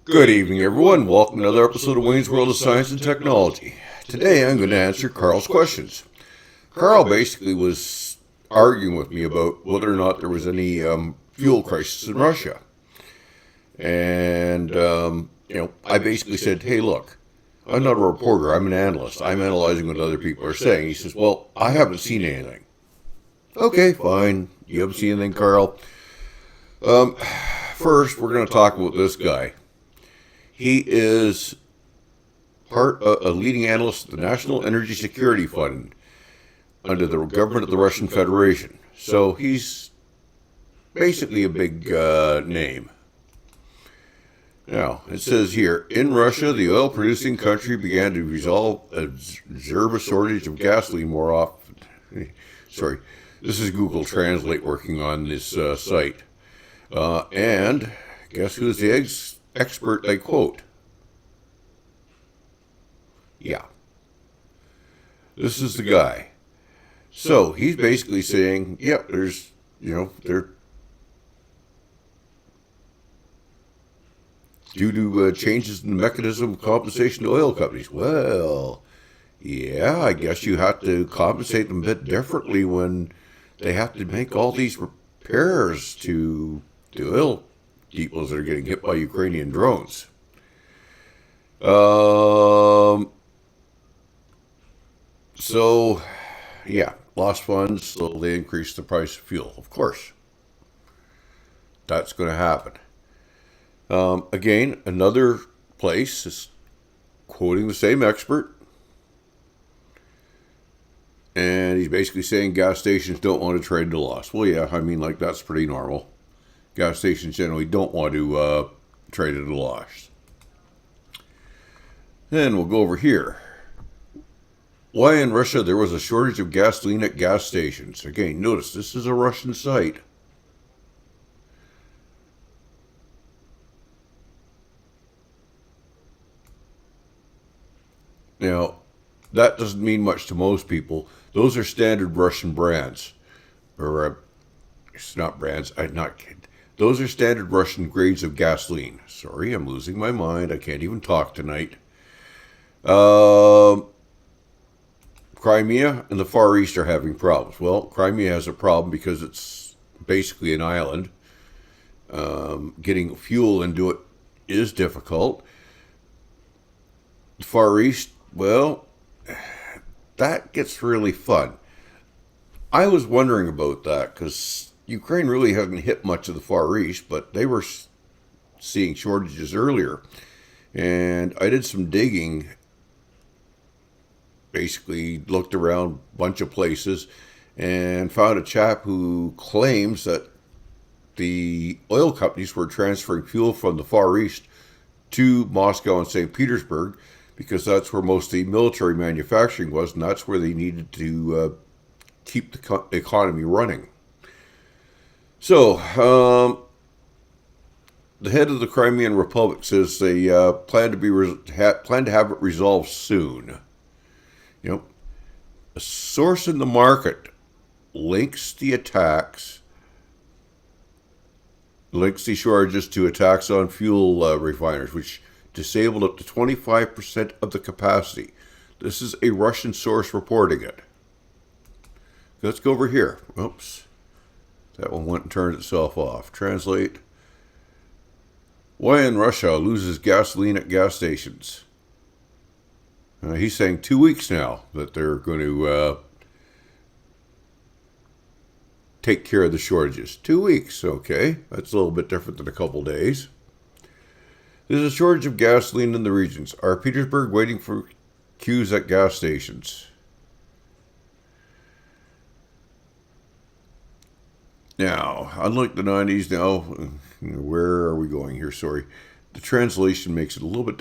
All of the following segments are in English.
Good evening, everyone. Welcome to another episode of Wayne's World of Science and Technology. Today, I'm going to answer Carl's questions. Carl basically was arguing with me about whether or not there was any fuel crisis in Russia. And, I basically said, hey, look, I'm not a reporter. I'm an analyst. I'm analyzing what other people are saying. He says, well, I haven't seen anything. Okay, fine. You haven't seen anything, Carl. First, we're going to talk about this guy. He is a leading analyst at the National Energy Security Fund under the government of the Russian Federation. So he's basically a big name. Now, it says here, in Russia, the oil-producing country began to observe a shortage of gasoline more often. Sorry, this is Google Translate working on this site. And guess who's the expert I quote? Yeah. This is the guy. So he's basically saying, yep, there's, they're due to changes in the mechanism of compensation to oil companies. Well, yeah, I guess you have to compensate them a bit differently when they have to make all these repairs to the oil depots that are getting hit by Ukrainian drones. So, yeah, lost funds, so they increase the price of fuel. Of course, that's going to happen. Again, another place is quoting the same expert, and he's basically saying gas stations don't want to trade the loss. Well, yeah, I mean, that's pretty normal. Gas stations generally don't want to trade at a loss. Then we'll go over here. Why in Russia there was a shortage of gasoline at gas stations. Again, notice this is a Russian site. Now, that doesn't mean much to most people. Those are standard Russian brands. Or, it's not brands, those are standard Russian grades of gasoline. Sorry, I'm losing my mind. I can't even talk tonight. Crimea and the Far East are having problems. Well, Crimea has a problem because it's basically an island. Getting fuel into it is difficult. The Far East, well, that gets really fun. I was wondering about that because Ukraine really hasn't hit much of the Far East, but they were seeing shortages earlier. And I did some digging, basically looked around a bunch of places, and found a chap who claims that the oil companies were transferring fuel from the Far East to Moscow and St. Petersburg because that's where most of the military manufacturing was, and that's where they needed to keep the economy running. So, the head of the Crimean Republic says they plan to have it resolved soon. A source in the market links the shortages to attacks on fuel refiners, which disabled up to 25% of the capacity. This is a Russian source reporting it. Let's go over here. Oops. That one went and turned itself off. Translate. Why in Russia loses gasoline at gas stations? He's saying 2 weeks now that they're going to take care of the shortages. 2 weeks, okay. That's a little bit different than a couple days. There's a shortage of gasoline in the regions. Are Petersburg waiting for queues at gas stations? Now, unlike the 90s now, where are we going here? Sorry. The translation makes it a little bit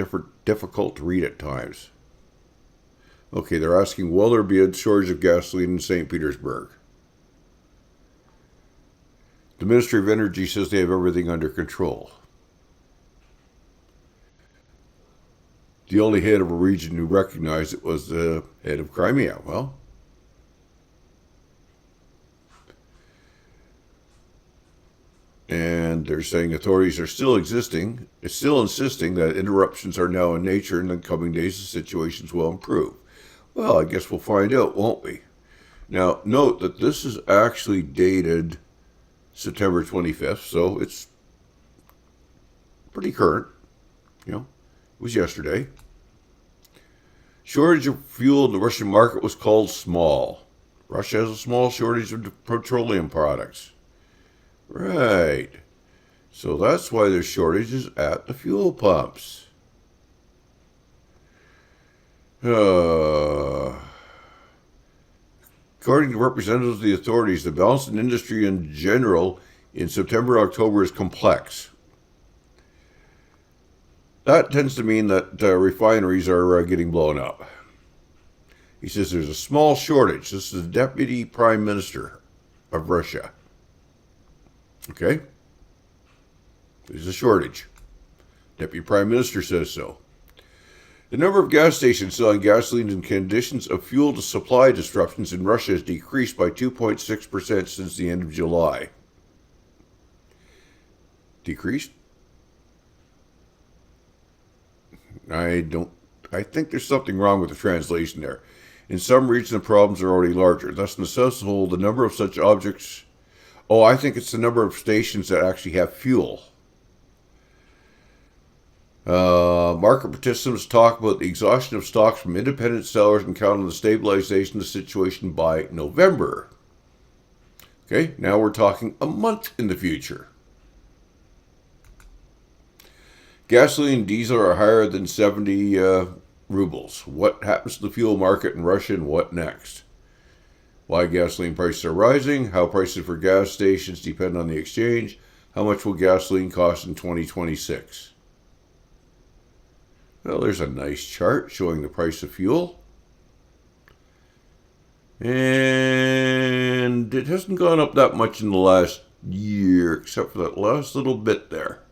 difficult to read at times. Okay, they're asking, will there be a shortage of gasoline in St. Petersburg? The Ministry of Energy says they have everything under control. The only head of a region who recognized it was the head of Crimea. Well, And they're saying authorities are still insisting that interruptions are now in nature, and in the coming days the situations will improve. Well, I guess we'll find out, won't we? Now, note that this is actually dated September 25th, so it's pretty current. It was yesterday. Shortage of fuel in the Russian market was called small. Russia has a small shortage of petroleum products. Right. So that's why there's shortages at the fuel pumps. According to representatives of the authorities, the balance in industry in general in September and October is complex. That tends to mean that refineries are getting blown up. He says there's a small shortage. This is the Deputy Prime Minister of Russia. Okay? There's a shortage. Deputy Prime Minister says so. The number of gas stations selling gasoline in conditions of fuel supply disruptions in Russia has decreased by 2.6% since the end of July. Decreased? I think there's something wrong with the translation there. In some regions, the problems are already larger. Thus, in the South as a whole, the number of such objects... Oh, I think it's the number of stations that actually have fuel. Market participants talk about the exhaustion of stocks from independent sellers and count on the stabilization of the situation by November. Okay, now we're talking a month in the future. Gasoline and diesel are higher than 70 rubles. What happens to the fuel market in Russia, and what next? Why gasoline prices are rising, how prices for gas stations depend on the exchange, how much will gasoline cost in 2026? Well, there's a nice chart showing the price of fuel. And it hasn't gone up that much in the last year, except for that last little bit there.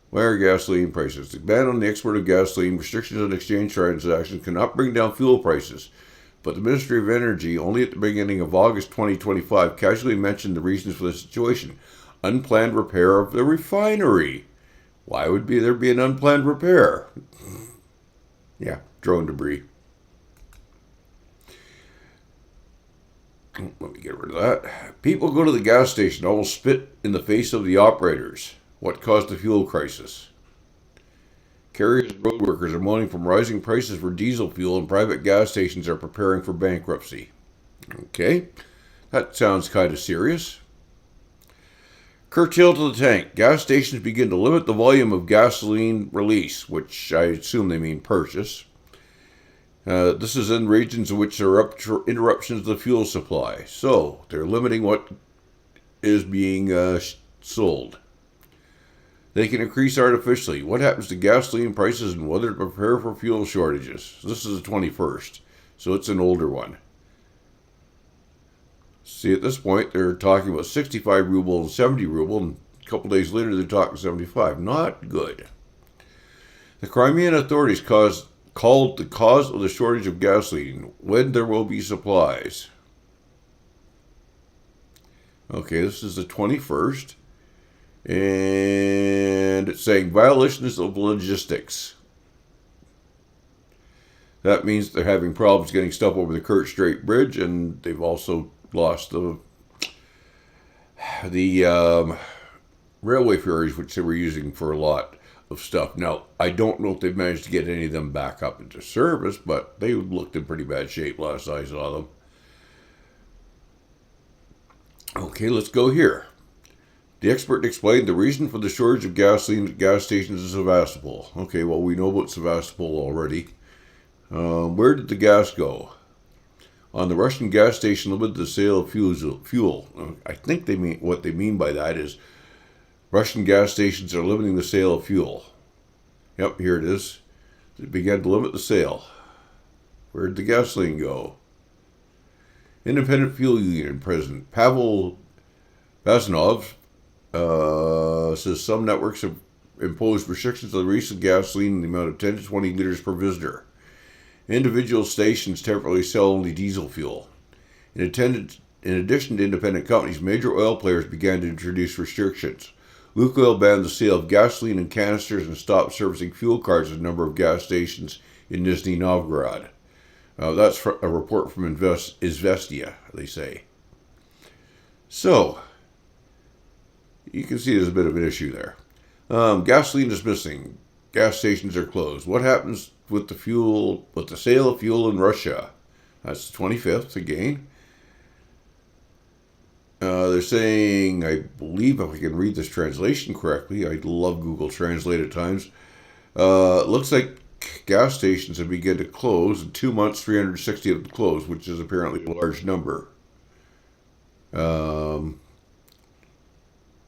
Why are gasoline prices? The ban on the export of gasoline, restrictions on exchange transactions cannot bring down fuel prices. But the Ministry of Energy, only at the beginning of August 2025, casually mentioned the reasons for the situation. Unplanned repair of the refinery. Why would there be an unplanned repair? Yeah, drone debris. Let me get rid of that. People go to the gas station, almost spit in the face of the operators. What caused the fuel crisis? Carriers and road workers are moaning from rising prices for diesel fuel, and private gas stations are preparing for bankruptcy. Okay, that sounds kind of serious. Curtail to the tank. Gas stations begin to limit the volume of gasoline release, which I assume they mean purchase. This is in regions in which there are interruptions to the fuel supply. So they're limiting what is being sold. They can increase artificially. What happens to gasoline prices and whether to prepare for fuel shortages? This is the 21st, so it's an older one. See, at this point, they're talking about 65 ruble and 70 ruble, and a couple days later, they're talking 75. Not good. The Crimean authorities called the cause of the shortage of gasoline, when there will be supplies. Okay, this is the 21st. And it's saying violations of logistics. That means they're having problems getting stuff over the Kerch Strait Bridge, and they've also lost the railway ferries, which they were using for a lot of stuff. Now, I don't know if they've managed to get any of them back up into service, but they looked in pretty bad shape last I saw them. Okay, let's go here. The expert explained the reason for the shortage of gasoline at gas stations is Sevastopol. Okay, well, we know about Sevastopol already. Where did the gas go? On the Russian gas station limited the sale of fuel. I think what they mean by that is Russian gas stations are limiting the sale of fuel. Yep, here it is. They began to limit the sale. Where did the gasoline go? Independent Fuel Union President Pavel Bazanov says some networks have imposed restrictions on the release of gasoline in the amount of 10 to 20 liters per visitor. Individual stations temporarily sell only diesel fuel. In in addition to independent companies, major oil players began to introduce restrictions. Lukoil banned the sale of gasoline in canisters and stopped servicing fuel cards at a number of gas stations in Nizhny Novgorod. That's a report from Izvestia, they say. So, you can see there's a bit of an issue there. Gasoline is missing. Gas stations are closed. What happens with the sale of fuel in Russia? That's the 25th again. They're saying, I believe if I can read this translation correctly, I love Google Translate at times. Looks like gas stations have begun to close. In 2 months, 360 of them closed, which is apparently a large number.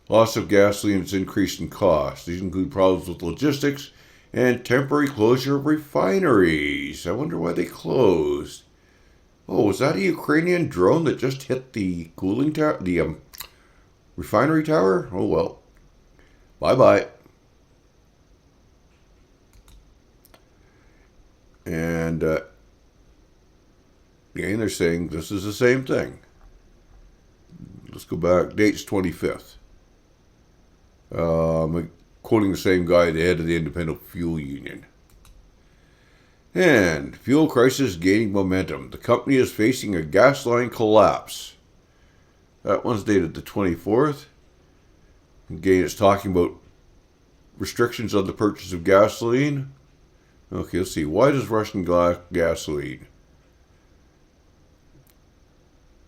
Loss of gasoline has increased in cost. These include problems with logistics and temporary closure of refineries. I wonder why they closed. Oh, was that a Ukrainian drone that just hit the cooling tower, the refinery tower? Oh well. Bye-bye. And again, they're saying this is the same thing. Let's go back. Date's 25th. Quoting the same guy, the head of the Independent Fuel Union. And fuel crisis gaining momentum. The company is facing a gas line collapse. That one's dated the 24th. Again, it's talking about restrictions on the purchase of gasoline. Okay, let's see. Why does Russian gasoline?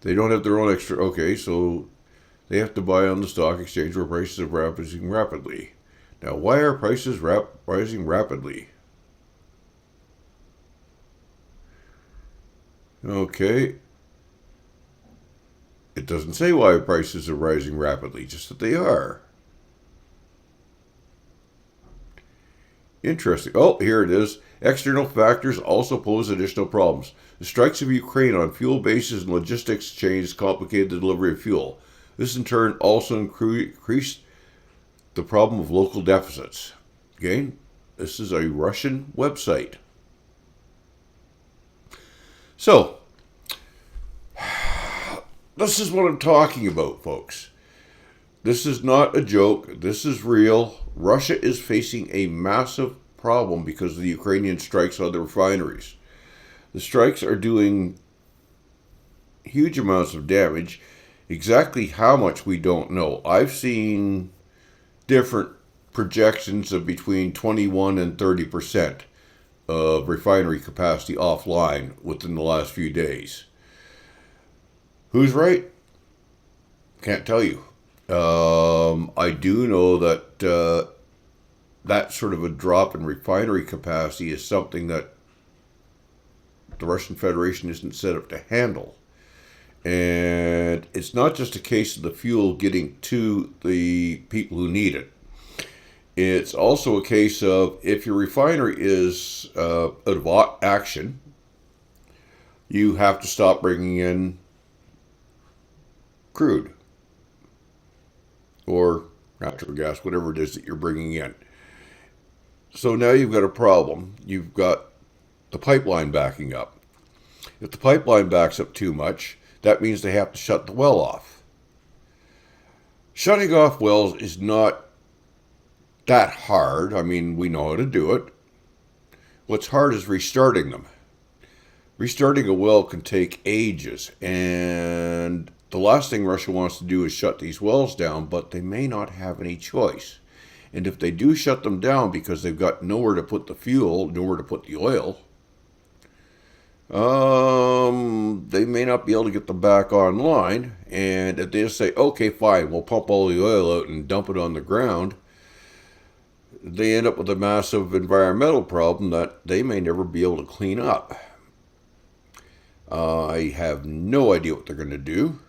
They don't have their own extra. Okay, so they have to buy on the stock exchange where prices are rising rapidly. Now, why are prices rising rapidly? Okay. It doesn't say why prices are rising rapidly, just that they are. Interesting. Oh, here it is. External factors also pose additional problems. The strikes of Ukraine on fuel bases and logistics chains complicated the delivery of fuel. This in turn also increased the problem of local deficits. Again, this is a Russian website. So, this is what I'm talking about, folks. This is not a joke. This is real. Russia is facing a massive problem because of the Ukrainian strikes on the refineries. The strikes are doing huge amounts of damage. Exactly how much we don't know. I've seen different projections of between 21 and 30% of refinery capacity offline within the last few days. Who's right? Can't tell you. I do know that that sort of a drop in refinery capacity is something that the Russian Federation isn't set up to handle. And it's not just a case of the fuel getting to the people who need it. It's also a case of if your refinery is out of action, you have to stop bringing in crude or natural gas, whatever it is that you're bringing in. So now you've got a problem. You've got the pipeline backing up. If the pipeline backs up too much, that means they have to shut the well off. Shutting off wells is not that hard. I mean, we know how to do it. What's hard is restarting them. Restarting a well can take ages, and the last thing Russia wants to do is shut these wells down, but they may not have any choice. And if they do shut them down because they've got nowhere to put the fuel, nowhere to put the oil, they may not be able to get them back online. And if they just say, okay, fine, we'll pump all the oil out and dump it on the ground, they end up with a massive environmental problem that they may never be able to clean up. I have no idea what they're going to do.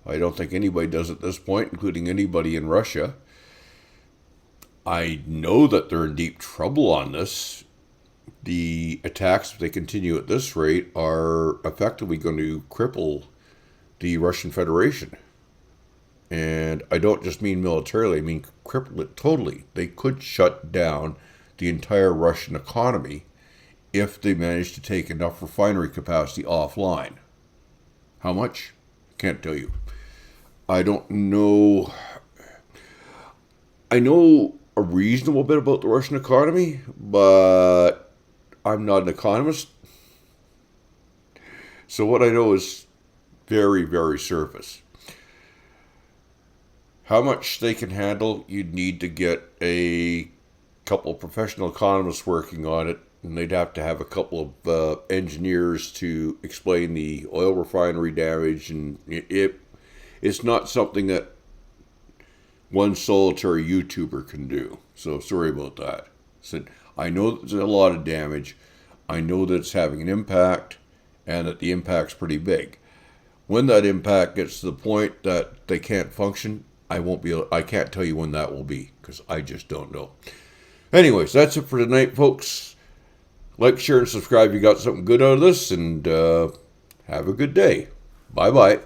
I don't think anybody does at this point, including anybody in Russia. I know that they're in deep trouble on this. The attacks, if they continue at this rate, are effectively going to cripple the Russian Federation. And I don't just mean militarily, I mean cripple it totally. They could shut down the entire Russian economy if they manage to take enough refinery capacity offline. How much? Can't tell you. I don't know. I know a reasonable bit about the Russian economy, but I'm not an economist. So what I know is very, very surface. How much they can handle, you'd need to get a couple of professional economists working on it, and they'd have to have a couple of engineers to explain the oil refinery damage, and it's not something that one solitary YouTuber can do. So sorry about that. So I know that there's a lot of damage. I know that it's having an impact, and that the impact's pretty big. When that impact gets to the point that they can't function, I can't tell you when that will be, because I just don't know. Anyways, that's it for tonight, folks. Like, share, and subscribe if you got something good out of this, and have a good day. Bye-bye.